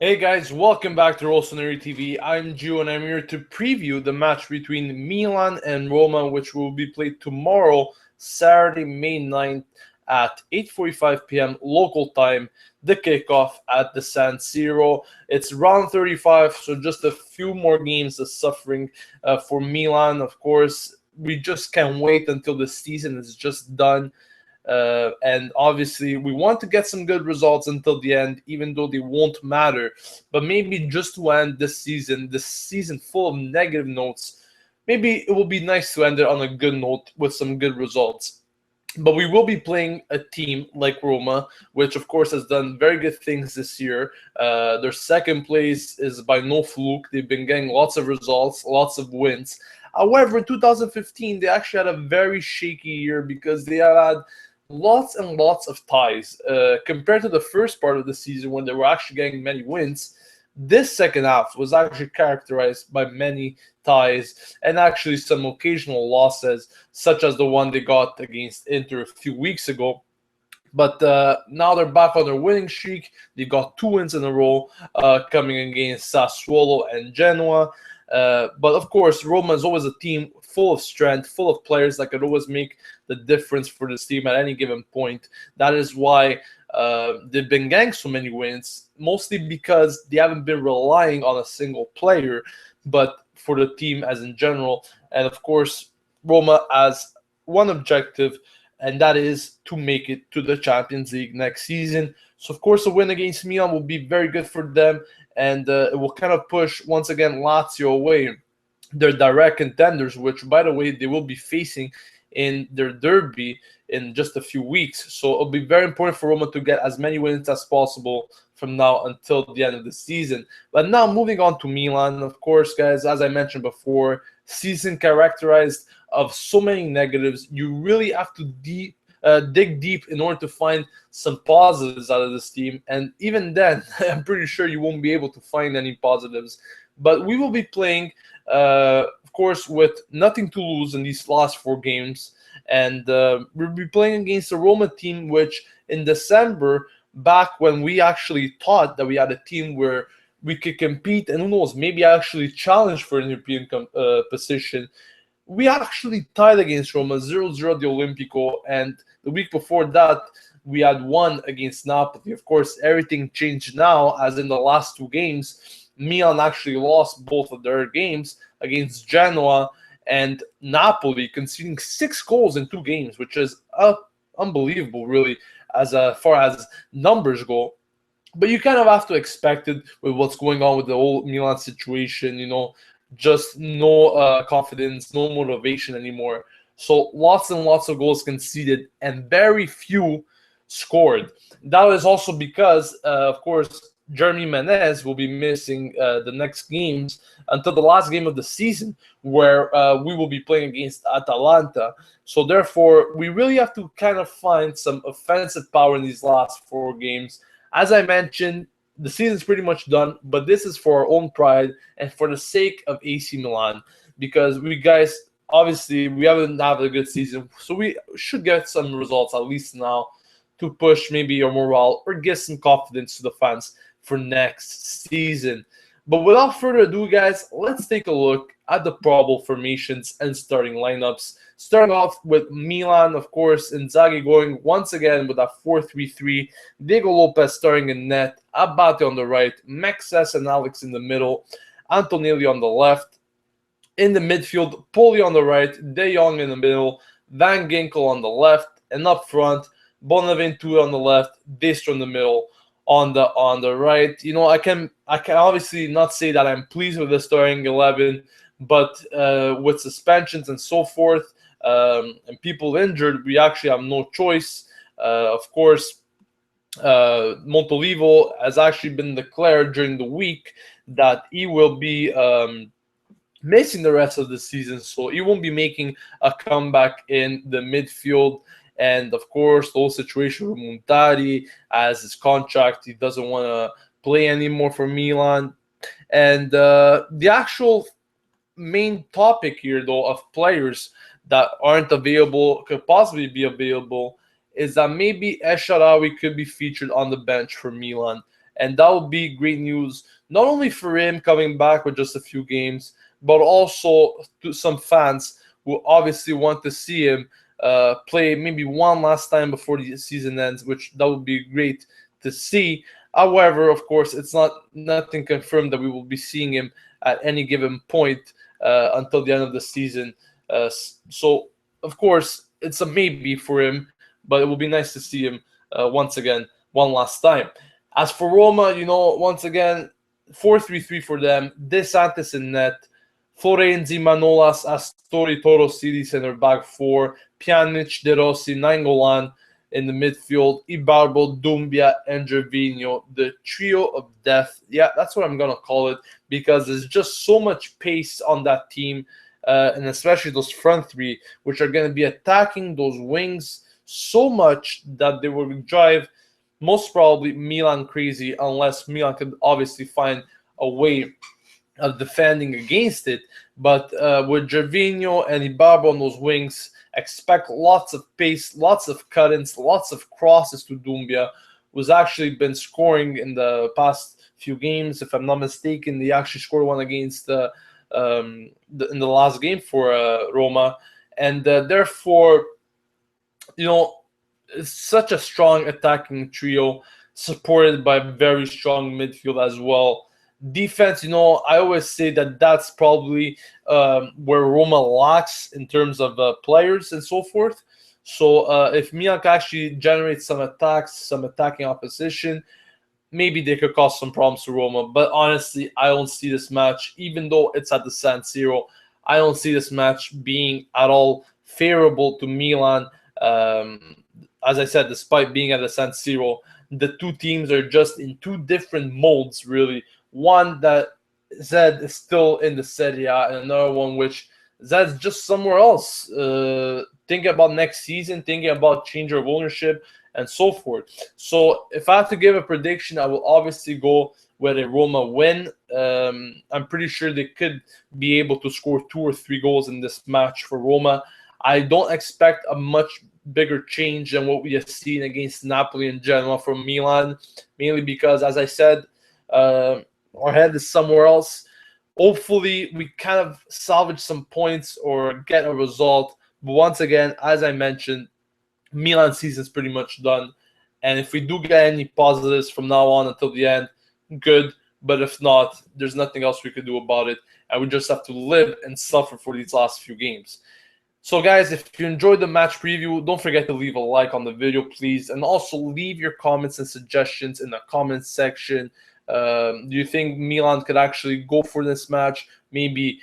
Hey guys, welcome back to Rossoneri TV. I'm Gio and I'm here to preview the match between Milan and Roma, which will be played tomorrow, Saturday, May 9th at 8:45 p.m. local time. The kickoff at the San Siro. It's round 35, so just a few more games of suffering for Milan. Of course, we just can't wait until the season is just done. And obviously, we want to get some good results until the end, even though they won't matter. But maybe just to end this season full of negative notes, maybe it will be nice to end it on a good note with some good results. But we will be playing a team like Roma, which of course has done very good things this year. Their second place is by no fluke. They've been getting lots of results, lots of wins. However, in 2015, they actually had a very shaky year because they have had lots and lots of ties. Compared to the first part of the season when they were actually getting many wins, this second half was actually characterized by many ties and actually some occasional losses, such as the one they got against Inter a few weeks ago. But now they're back on their winning streak. They got 2 wins in a row, coming against Sassuolo and Genoa. But of course, Roma is always a team full of strength, full of players that could always make the difference for this team at any given point. That is why they've been getting so many wins, mostly because they haven't been relying on a single player, but for the team as in general. And of course, Roma has one objective, and that is to make it to the Champions League next season. So, of course, a win against Milan will be very good for them, and it will kind of push, once again, Lazio away, their direct contenders, which, by the way, they will be facing in their derby in just a few weeks. So it'll be very important for Roma to get as many wins as possible from now until the end of the season. But now moving on to Milan, of course, guys, as I mentioned before, season characterized of so many negatives. You really have to dig deep in order to find some positives out of this team. And even then, I'm pretty sure you won't be able to find any positives. But we will be playing, of course, with nothing to lose in these last 4 games. And we'll be playing against a Roma team, which in December, back when we actually thought that we had a team where we could compete and who knows, maybe actually challenge for an European position, we actually tied against Roma 0-0 the Olimpico, and the week before that we had won against Napoli. Of course, everything changed now, as in the last 2 games, Milan actually lost both of their games against Genoa and Napoli, conceding 6 goals in 2 games, which is unbelievable, really, as far as numbers go. But you kind of have to expect it with what's going on with the whole Milan situation, just no confidence, no motivation anymore. So lots and lots of goals conceded and very few scored. That is also because, of course, Jeremy Menez will be missing the next games until the last game of the season, where we will be playing against Atalanta. So therefore, we really have to kind of find some offensive power in these last 4 games. As I mentioned, the season's pretty much done, but this is for our own pride and for the sake of AC Milan, because we guys, obviously, we haven't had a good season, so we should get some results at least now to push maybe our morale or get some confidence to the fans for next season. But without further ado, guys, let's take a look at the probable formations and starting lineups. Starting off with Milan, of course, Inzaghi going once again with a 4-3-3. Diego Lopez starting in net, Abate on the right, Mexes and Alex in the middle, Antonelli on the left. In the midfield, Poli on the right, De Jong in the middle, Van Ginkel on the left, and up front, Bonaventura on the left, Destro in the middle. On the right, I can obviously not say that I'm pleased with the starting 11, but with suspensions and so forth, and people injured, we actually have no choice. Of course, Montolivo has actually been declared during the week that he will be missing the rest of the season, so he won't be making a comeback in the midfield. And of course, the whole situation with Montari, as his contract, he doesn't want to play anymore for Milan. And the actual main topic here, though, of players that aren't available, could possibly be available, is that maybe El Shaarawy could be featured on the bench for Milan. and that would be great news, not only for him coming back with just a few games, but also to some fans who obviously want to see him play maybe one last time before the season ends, which that would be great to see. However, of course, it's nothing confirmed that we will be seeing him at any given point until the end of the season. So, of course, it's a maybe for him, but it will be nice to see him once again, one last time. As for Roma, once again, 4-3-3 for them. De Santis in net. Florenzi, Manolas, Astori, Toro, Sidis in their back four. Pjanic, De Rossi, Nainggolan in the midfield. Ibarbo, Dumbia, and Gervinho. The trio of death. Yeah, that's what I'm going to call it, because there's just so much pace on that team, and especially those front three, which are going to be attacking those wings so much that they will drive most probably Milan crazy, unless Milan can obviously find a way of defending against it. But with Gervinho and Ibarbo on those wings, expect lots of pace, lots of cut-ins, lots of crosses to Dumbia, who's actually been scoring in the past few games. If I'm not mistaken, they actually scored one against in the last game for Roma, and therefore, it's such a strong attacking trio, supported by very strong midfield as well. Defense, I always say that that's probably where Roma lacks in terms of players and so forth. So if Milan can actually generate some attacks, some attacking opposition, maybe they could cause some problems to Roma. But honestly, I don't see this match, even though it's at the San Siro, I don't see this match being at all favorable to Milan. As I said, despite being at the San Siro, the two teams are just in two different molds, really. One that Zed is still in the Serie A, and another one which Zed's just somewhere else. Thinking about next season, thinking about change of ownership, and so forth. So if I have to give a prediction, I will obviously go with a Roma win. I'm pretty sure they could be able to score 2 or 3 goals in this match for Roma. I don't expect a much bigger change than what we have seen against Napoli and Genoa from Milan, mainly because, as I said, our head is somewhere else. Hopefully, we kind of salvage some points or get a result. But once again, as I mentioned, Milan season is pretty much done. And if we do get any positives from now on until the end, good. But if not, there's nothing else we could do about it. And we just have to live and suffer for these last few games. So, guys, if you enjoyed the match preview, don't forget to leave a like on the video, please. And also leave your comments and suggestions in the comments section. Do you think Milan could actually go for this match? Maybe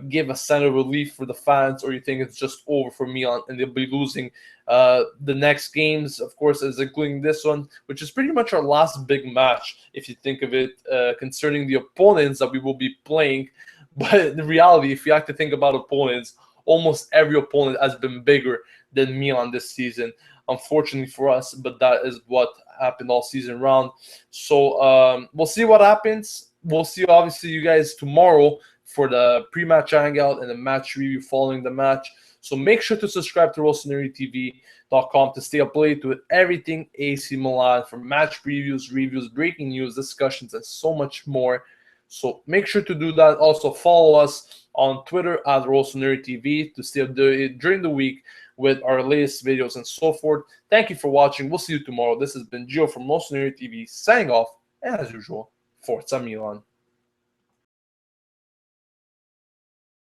give a sign of relief for the fans, or you think it's just over for Milan and they'll be losing the next games, of course, as including this one, which is pretty much our last big match, if you think of it, concerning the opponents that we will be playing. But in reality, if you have to think about opponents, almost every opponent has been bigger than Milan this season, unfortunately for us, but that is what happened all season round. So we'll see what happens. We'll see, obviously, you guys tomorrow for the pre-match hangout and the match review following the match. So make sure to subscribe to RossoneriTV.com to stay updated with everything AC Milan, for match previews, reviews, breaking news, discussions, and so much more. So make sure to do that. Also follow us on Twitter at RossoneriTV to stay updated during the week with our latest videos and so forth. Thank you for watching. We'll see you tomorrow. This has been Gio from Rossoneri TV signing off. And as usual, Forza Milan.